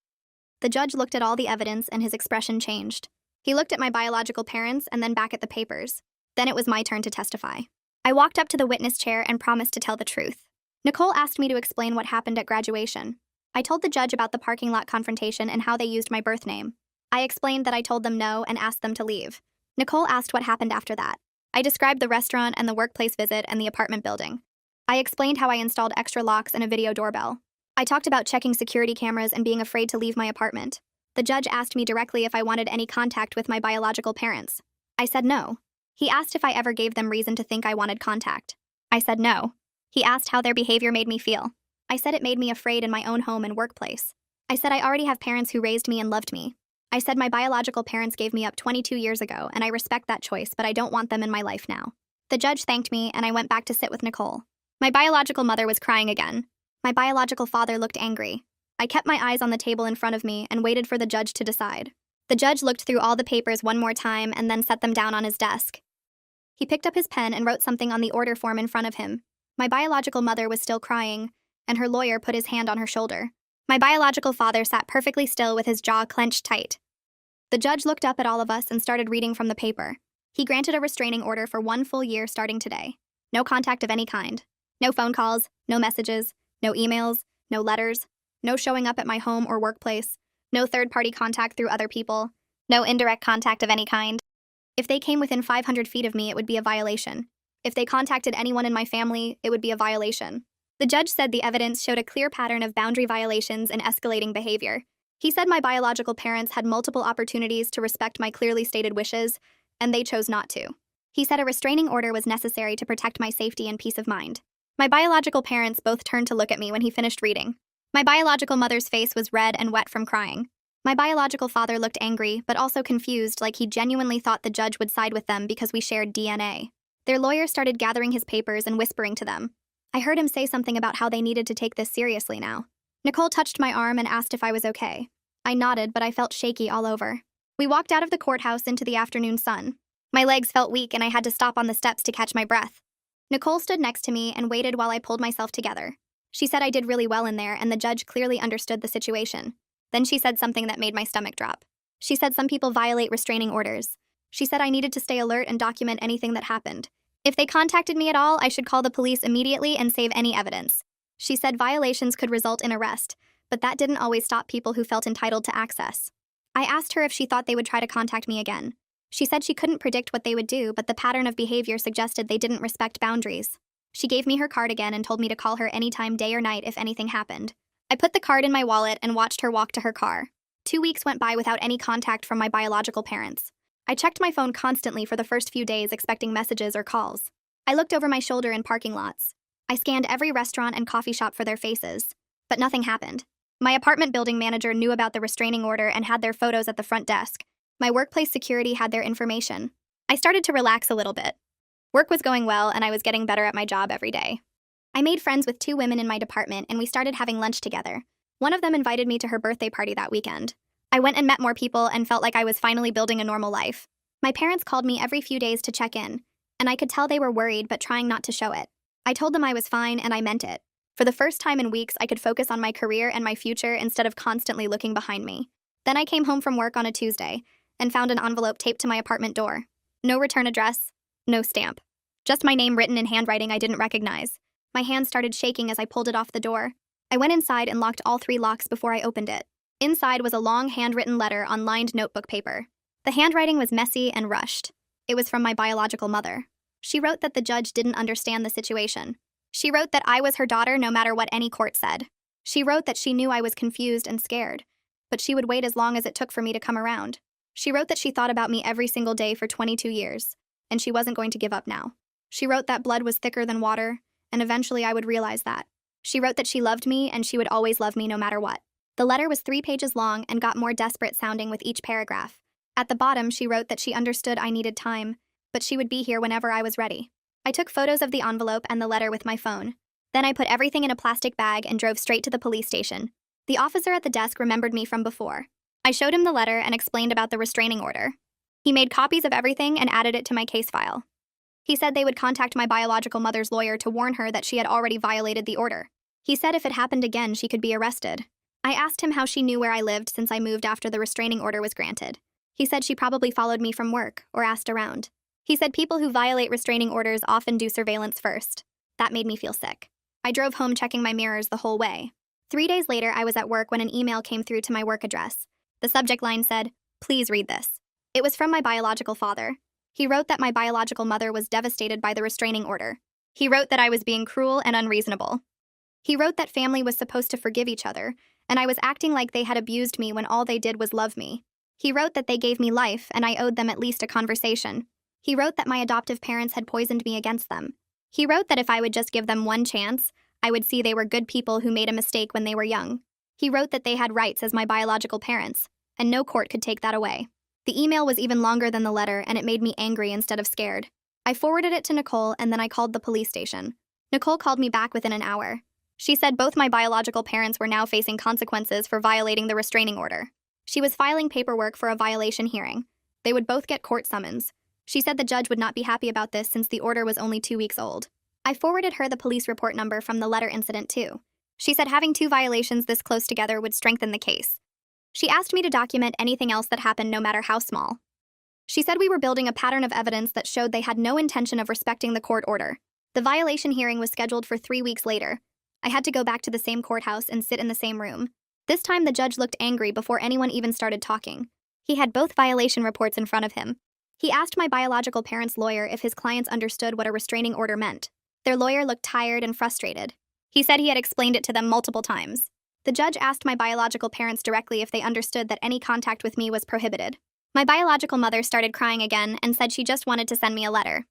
The judge looked at all the evidence and his expression changed. He looked at my biological parents and then back at the papers. Then it was my turn to testify. I walked up to the witness chair and promised to tell the truth. Nicole asked me to explain what happened at graduation. I told the judge about the parking lot confrontation and how they used my birth name. I explained that I told them no and asked them to leave. Nicole asked what happened after that. I described the restaurant and the workplace visit and the apartment building. I explained how I installed extra locks and a video doorbell. I talked about checking security cameras and being afraid to leave my apartment. The judge asked me directly if I wanted any contact with my biological parents. I said no. He asked if I ever gave them reason to think I wanted contact. I said no. He asked how their behavior made me feel. I said it made me afraid in my own home and workplace. I said I already have parents who raised me and loved me. I said my biological parents gave me up 22 years ago, and I respect that choice, but I don't want them in my life now. The judge thanked me, and I went back to sit with Nicole. My biological mother was crying again. My biological father looked angry. I kept my eyes on the table in front of me and waited for the judge to decide. The judge looked through all the papers one more time and then set them down on his desk. He picked up his pen and wrote something on the order form in front of him. My biological mother was still crying, and her lawyer put his hand on her shoulder. My biological father sat perfectly still with his jaw clenched tight. The judge looked up at all of us and started reading from the paper. He granted a restraining order for 1 full year starting today. No contact of any kind. No phone calls, no messages, no emails, no letters, no showing up at my home or workplace, no third-party contact through other people, no indirect contact of any kind. If they came within 500 feet of me, it would be a violation. If they contacted anyone in my family, it would be a violation. The judge said the evidence showed a clear pattern of boundary violations and escalating behavior. He said my biological parents had multiple opportunities to respect my clearly stated wishes, and they chose not to. He said a restraining order was necessary to protect my safety and peace of mind. My biological parents both turned to look at me when he finished reading. My biological mother's face was red and wet from crying. My biological father looked angry, but also confused, like he genuinely thought the judge would side with them because we shared DNA. Their lawyer started gathering his papers and whispering to them. I heard him say something about how they needed to take this seriously now. Nicole touched my arm and asked if I was okay. I nodded, but I felt shaky all over. We walked out of the courthouse into the afternoon sun. My legs felt weak and I had to stop on the steps to catch my breath. Nicole stood next to me and waited while I pulled myself together. She said I did really well in there and the judge clearly understood the situation. Then she said something that made my stomach drop. She said some people violate restraining orders. She said I needed to stay alert and document anything that happened. If they contacted me at all, I should call the police immediately and save any evidence. She said violations could result in arrest, but that didn't always stop people who felt entitled to access. I asked her if she thought they would try to contact me again. She said she couldn't predict what they would do, but the pattern of behavior suggested they didn't respect boundaries. She gave me her card again and told me to call her anytime, day or night, if anything happened. I put the card in my wallet and watched her walk to her car. 2 weeks went by without any contact from my biological parents. I checked my phone constantly for the first few days, expecting messages or calls. I looked over my shoulder in parking lots. I scanned every restaurant and coffee shop for their faces, but nothing happened. My apartment building manager knew about the restraining order and had their photos at the front desk. My workplace security had their information. I started to relax a little bit. Work was going well and I was getting better at my job every day. I made friends with 2 women in my department and we started having lunch together. One of them invited me to her birthday party that weekend. I went and met more people and felt like I was finally building a normal life. My parents called me every few days to check in, and I could tell they were worried but trying not to show it. I told them I was fine and I meant it. For the first time in weeks, I could focus on my career and my future instead of constantly looking behind me. Then I came home from work on a Tuesday, and found an envelope taped to my apartment door. No return address, no stamp. Just my name written in handwriting I didn't recognize. My hand started shaking as I pulled it off the door. I went inside and locked all 3 locks before I opened it. Inside was a long handwritten letter on lined notebook paper. The handwriting was messy and rushed. It was from my biological mother. She wrote that the judge didn't understand the situation. She wrote that I was her daughter no matter what any court said. She wrote that she knew I was confused and scared, but she would wait as long as it took for me to come around. She wrote that she thought about me every single day for 22 years, and she wasn't going to give up now. She wrote that blood was thicker than water, and eventually I would realize that. She wrote that she loved me and she would always love me no matter what. The letter was 3 pages long and got more desperate sounding with each paragraph. At the bottom, she wrote that she understood I needed time, but she would be here whenever I was ready. I took photos of the envelope and the letter with my phone. Then I put everything in a plastic bag and drove straight to the police station. The officer at the desk remembered me from before. I showed him the letter and explained about the restraining order. He made copies of everything and added it to my case file. He said they would contact my biological mother's lawyer to warn her that she had already violated the order. He said if it happened again, she could be arrested. I asked him how she knew where I lived since I moved after the restraining order was granted. He said she probably followed me from work or asked around. He said people who violate restraining orders often do surveillance first. That made me feel sick. I drove home checking my mirrors the whole way. 3 days later, I was at work when an email came through to my work address. The subject line said, "Please read this." It was from my biological father. He wrote that my biological mother was devastated by the restraining order. He wrote that I was being cruel and unreasonable. He wrote that family was supposed to forgive each other, and I was acting like they had abused me when all they did was love me. He wrote that they gave me life and I owed them at least a conversation. He wrote that my adoptive parents had poisoned me against them. He wrote that if I would just give them one chance, I would see they were good people who made a mistake when they were young. He wrote that they had rights as my biological parents, and no court could take that away. The email was even longer than the letter, and it made me angry instead of scared. I forwarded it to Nicole, and then I called the police station. Nicole called me back within an hour. She said both my biological parents were now facing consequences for violating the restraining order. She was filing paperwork for a violation hearing. They would both get court summons. She said the judge would not be happy about this since the order was only 2 weeks old. I forwarded her the police report number from the letter incident too. She said having 2 violations this close together would strengthen the case. She asked me to document anything else that happened no matter how small. She said we were building a pattern of evidence that showed they had no intention of respecting the court order. The violation hearing was scheduled for 3 weeks later. I had to go back to the same courthouse and sit in the same room. This time the judge looked angry before anyone even started talking. He had both violation reports in front of him. He asked my biological parents' lawyer if his clients understood what a restraining order meant. Their lawyer looked tired and frustrated. He said he had explained it to them multiple times. The judge asked my biological parents directly if they understood that any contact with me was prohibited. My biological mother started crying again and said she just wanted to send me a letter.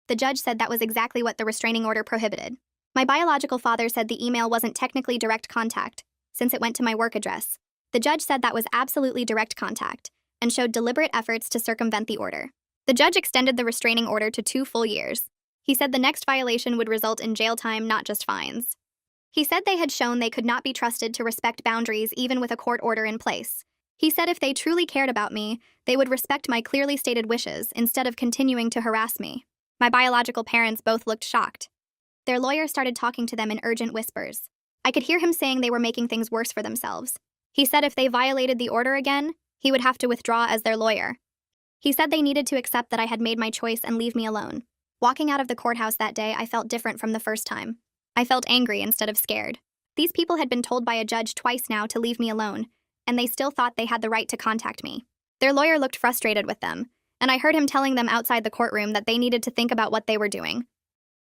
The judge said that was exactly what the restraining order prohibited. My biological father said the email wasn't technically direct contact, since it went to my work address. The judge said that was absolutely direct contact, and showed deliberate efforts to circumvent the order. The judge extended the restraining order to 2 full years. He said the next violation would result in jail time, not just fines. He said they had shown they could not be trusted to respect boundaries even with a court order in place. He said if they truly cared about me, they would respect my clearly stated wishes instead of continuing to harass me. My biological parents both looked shocked. Their lawyer started talking to them in urgent whispers. I could hear him saying they were making things worse for themselves. He said if they violated the order again, he would have to withdraw as their lawyer. He said they needed to accept that I had made my choice and leave me alone. Walking out of the courthouse that day, I felt different from the first time. I felt angry instead of scared. These people had been told by a judge twice now to leave me alone, and they still thought they had the right to contact me. Their lawyer looked frustrated with them, and I heard him telling them outside the courtroom that they needed to think about what they were doing.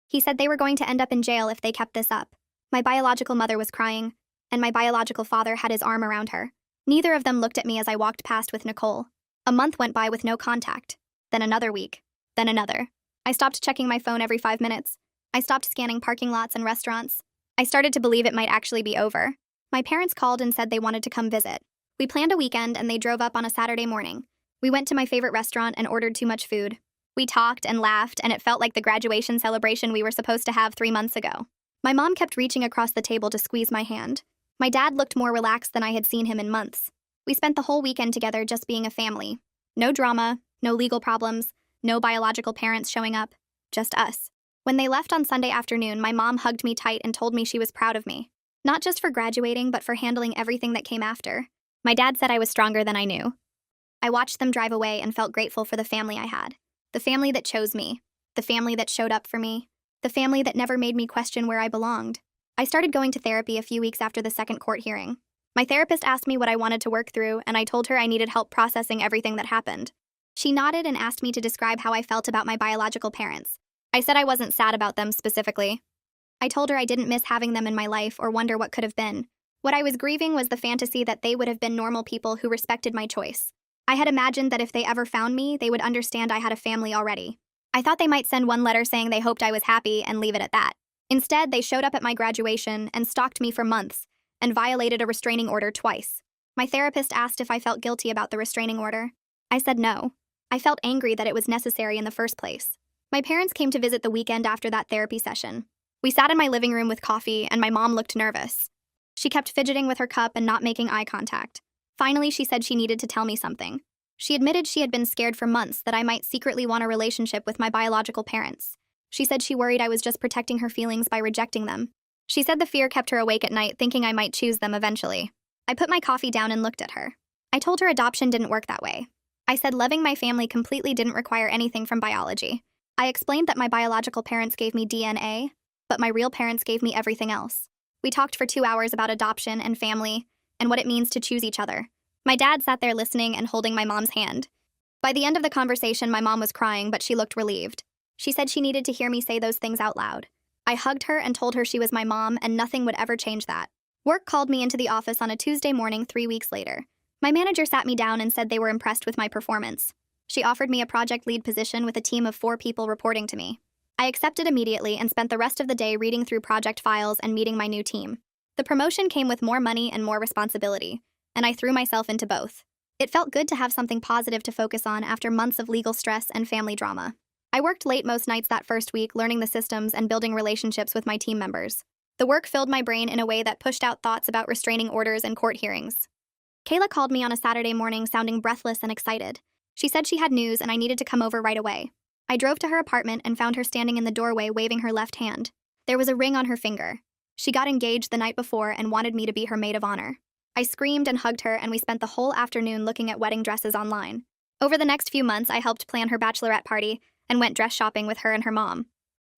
He said they were going to end up in jail if they kept this up. My biological mother was crying, and my biological father had his arm around her. Neither of them looked at me as I walked past with Nicole. A month went by with no contact. Then another week. Then another. I stopped checking my phone every 5 minutes. I stopped scanning parking lots and restaurants. I started to believe it might actually be over. My parents called and said they wanted to come visit. We planned a weekend and they drove up on a Saturday morning. We went to my favorite restaurant and ordered too much food. We talked and laughed, and it felt like the graduation celebration we were supposed to have 3 months ago. My mom kept reaching across the table to squeeze my hand. My dad looked more relaxed than I had seen him in months. We spent the whole weekend together just being a family. No drama, no legal problems, no biological parents showing up, just us. When they left on Sunday afternoon, my mom hugged me tight and told me she was proud of me. Not just for graduating, but for handling everything that came after. My dad said I was stronger than I knew. I watched them drive away and felt grateful for the family I had. The family that chose me. The family that showed up for me. The family that never made me question where I belonged. I started going to therapy a few weeks after the second court hearing. My therapist asked me what I wanted to work through, and I told her I needed help processing everything that happened. She nodded and asked me to describe how I felt about my biological parents. I said I wasn't sad about them specifically. I told her I didn't miss having them in my life or wonder what could have been. What I was grieving was the fantasy that they would have been normal people who respected my choice. I had imagined that if they ever found me, they would understand I had a family already. I thought they might send one letter saying they hoped I was happy and leave it at that. Instead, they showed up at my graduation and stalked me for months and violated a restraining order twice. My therapist asked if I felt guilty about the restraining order. I said no. I felt angry that it was necessary in the first place. My parents came to visit the weekend after that therapy session. We sat in my living room with coffee, and my mom looked nervous. She kept fidgeting with her cup and not making eye contact. Finally, she said she needed to tell me something. She admitted she had been scared for months that I might secretly want a relationship with my biological parents. She said she worried I was just protecting her feelings by rejecting them. She said the fear kept her awake at night, thinking I might choose them eventually. I put my coffee down and looked at her. I told her adoption didn't work that way. I said loving my family completely didn't require anything from biology. I explained that my biological parents gave me DNA, but my real parents gave me everything else. We talked for 2 hours about adoption and family, and what it means to choose each other. My dad sat there listening and holding my mom's hand. By the end of the conversation, my mom was crying, but she looked relieved. She said she needed to hear me say those things out loud. I hugged her and told her she was my mom and nothing would ever change that. Work called me into the office on a Tuesday morning 3 weeks later. My manager sat me down and said they were impressed with my performance. She offered me a project lead position with a team of 4 people reporting to me. I accepted immediately and spent the rest of the day reading through project files and meeting my new team. The promotion came with more money and more responsibility, and I threw myself into both. It felt good to have something positive to focus on after months of legal stress and family drama. I worked late most nights that first week, learning the systems and building relationships with my team members. The work filled my brain in a way that pushed out thoughts about restraining orders and court hearings. Kayla called me on a Saturday morning sounding breathless and excited. She said she had news and I needed to come over right away. I drove to her apartment and found her standing in the doorway waving her left hand. There was a ring on her finger. She got engaged the night before and wanted me to be her maid of honor. I screamed and hugged her, and we spent the whole afternoon looking at wedding dresses online. Over the next few months, I helped plan her bachelorette party and went dress shopping with her and her mom.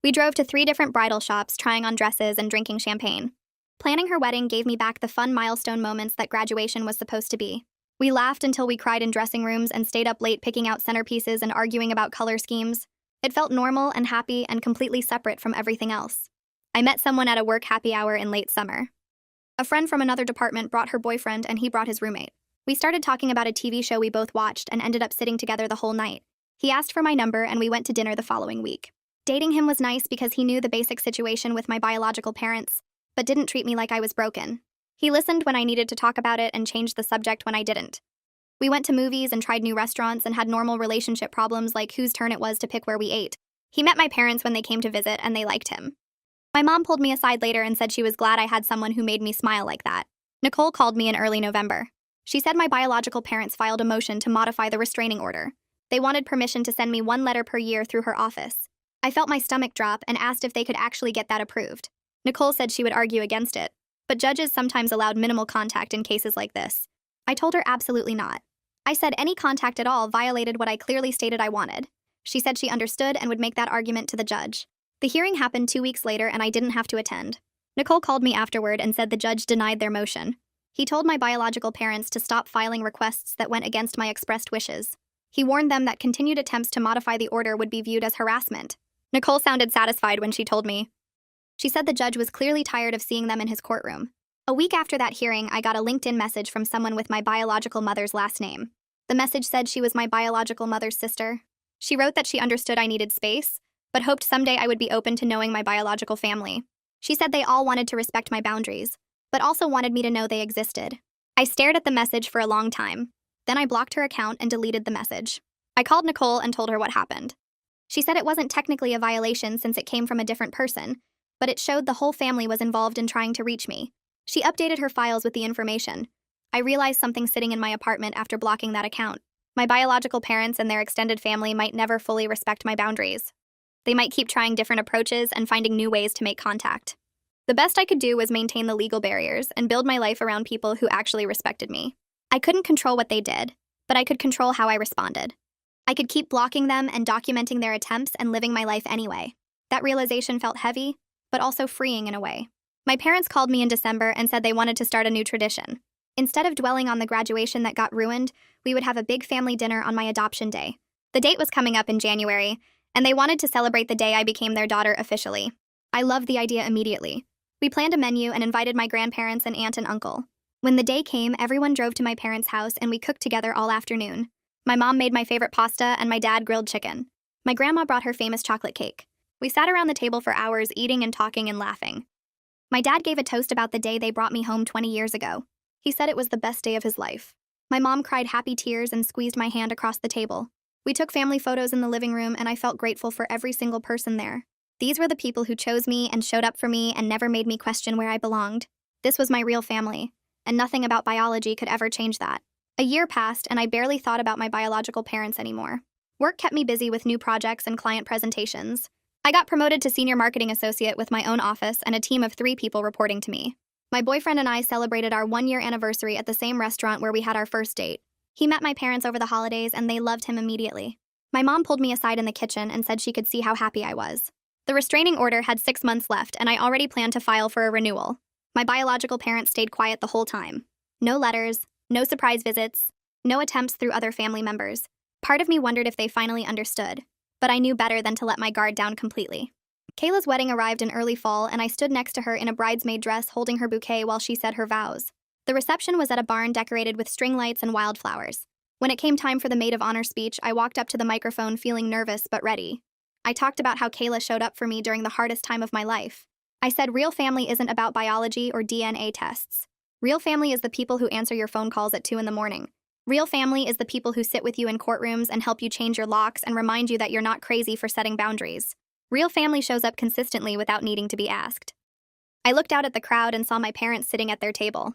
We drove to 3 different bridal shops, trying on dresses and drinking champagne. Planning her wedding gave me back the fun milestone moments that graduation was supposed to be. We laughed until we cried in dressing rooms and stayed up late picking out centerpieces and arguing about color schemes. It felt normal and happy and completely separate from everything else. I met someone at a work happy hour in late summer. A friend from another department brought her boyfriend and he brought his roommate. We started talking about a TV show we both watched and ended up sitting together the whole night. He asked for my number and we went to dinner the following week. Dating him was nice because he knew the basic situation with my biological parents, but didn't treat me like I was broken. He listened when I needed to talk about it and changed the subject when I didn't. We went to movies and tried new restaurants and had normal relationship problems like whose turn it was to pick where we ate. He met my parents when they came to visit and they liked him. My mom pulled me aside later and said she was glad I had someone who made me smile like that. Nicole called me in early November. She said my biological parents filed a motion to modify the restraining order. They wanted permission to send me 1 letter per year through her office. I felt my stomach drop and asked if they could actually get that approved. Nicole said she would argue against it, but judges sometimes allowed minimal contact in cases like this. I told her absolutely not. I said any contact at all violated what I clearly stated I wanted. She said she understood and would make that argument to the judge. The hearing happened 2 weeks later and I didn't have to attend. Nicole called me afterward and said the judge denied their motion. He told my biological parents to stop filing requests that went against my expressed wishes. He warned them that continued attempts to modify the order would be viewed as harassment. Nicole sounded satisfied when she told me. She said the judge was clearly tired of seeing them in his courtroom. A week after that hearing, I got a LinkedIn message from someone with my biological mother's last name. The message said she was my biological mother's sister. She wrote that she understood I needed space, but hoped someday I would be open to knowing my biological family. She said they all wanted to respect my boundaries, but also wanted me to know they existed. I stared at the message for a long time. Then I blocked her account and deleted the message. I called Nicole and told her what happened. She said it wasn't technically a violation since it came from a different person, but it showed the whole family was involved in trying to reach me. She updated her files with the information. I realized something sitting in my apartment after blocking that account. My biological parents and their extended family might never fully respect my boundaries. They might keep trying different approaches and finding new ways to make contact. The best I could do was maintain the legal barriers and build my life around people who actually respected me. I couldn't control what they did, but I could control how I responded. I could keep blocking them and documenting their attempts and living my life anyway. That realization felt heavy, but also freeing in a way. My parents called me in December and said they wanted to start a new tradition. Instead of dwelling on the graduation that got ruined, we would have a big family dinner on my adoption day. The date was coming up in January, and they wanted to celebrate the day I became their daughter officially. I loved the idea immediately. We planned a menu and invited my grandparents and aunt and uncle. When the day came, everyone drove to my parents' house and we cooked together all afternoon. My mom made my favorite pasta and my dad grilled chicken. My grandma brought her famous chocolate cake. We sat around the table for hours eating and talking and laughing. My dad gave a toast about the day they brought me home 20 years ago. He said it was the best day of his life. My mom cried happy tears and squeezed my hand across the table. We took family photos in the living room and I felt grateful for every single person there. These were the people who chose me and showed up for me and never made me question where I belonged. This was my real family, and nothing about biology could ever change that. A year passed and I barely thought about my biological parents anymore. Work kept me busy with new projects and client presentations. I got promoted to senior marketing associate with my own office and a team of 3 people reporting to me. My boyfriend and I celebrated our 1-year anniversary at the same restaurant where we had our first date. He met my parents over the holidays and they loved him immediately. My mom pulled me aside in the kitchen and said she could see how happy I was. The restraining order had 6 months left and I already planned to file for a renewal. My biological parents stayed quiet the whole time. No letters, no surprise visits, no attempts through other family members. Part of me wondered if they finally understood, but I knew better than to let my guard down completely. Kayla's wedding arrived in early fall and I stood next to her in a bridesmaid dress holding her bouquet while she said her vows. The reception was at a barn decorated with string lights and wildflowers. When it came time for the maid of honor speech, I walked up to the microphone feeling nervous but ready. I talked about how Kayla showed up for me during the hardest time of my life. I said real family isn't about biology or DNA tests. Real family is the people who answer your phone calls at 2 in the morning. Real family is the people who sit with you in courtrooms and help you change your locks and remind you that you're not crazy for setting boundaries. Real family shows up consistently without needing to be asked. I looked out at the crowd and saw my parents sitting at their table.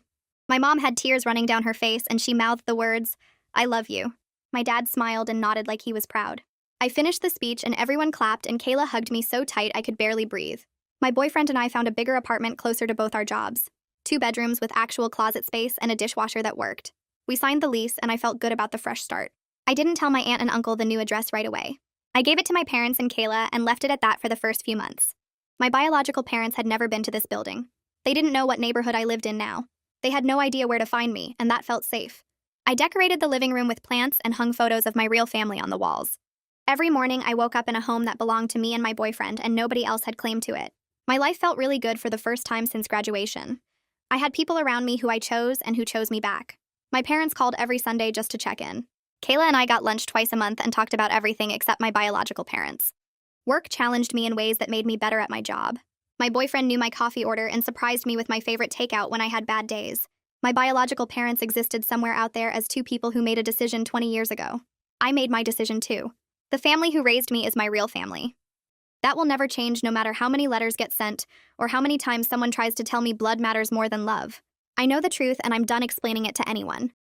My mom had tears running down her face and she mouthed the words, "I love you." My dad smiled and nodded like he was proud. I finished the speech and everyone clapped and Kayla hugged me so tight I could barely breathe. My boyfriend and I found a bigger apartment closer to both our jobs. 2 bedrooms with actual closet space and a dishwasher that worked. We signed the lease and I felt good about the fresh start. I didn't tell my aunt and uncle the new address right away. I gave it to my parents and Kayla and left it at that for the first few months. My biological parents had never been to this building. They didn't know what neighborhood I lived in now. They had no idea where to find me, and that felt safe. I decorated the living room with plants and hung photos of my real family on the walls. Every morning, I woke up in a home that belonged to me and my boyfriend, and nobody else had claim to it. My life felt really good for the first time since graduation. I had people around me who I chose and who chose me back. My parents called every Sunday just to check in. Kayla and I got lunch twice a month and talked about everything except my biological parents. Work challenged me in ways that made me better at my job. My boyfriend knew my coffee order and surprised me with my favorite takeout when I had bad days. My biological parents existed somewhere out there as 2 people who made a decision 20 years ago. I made my decision too. The family who raised me is my real family. That will never change no matter how many letters get sent or how many times someone tries to tell me blood matters more than love. I know the truth and I'm done explaining it to anyone.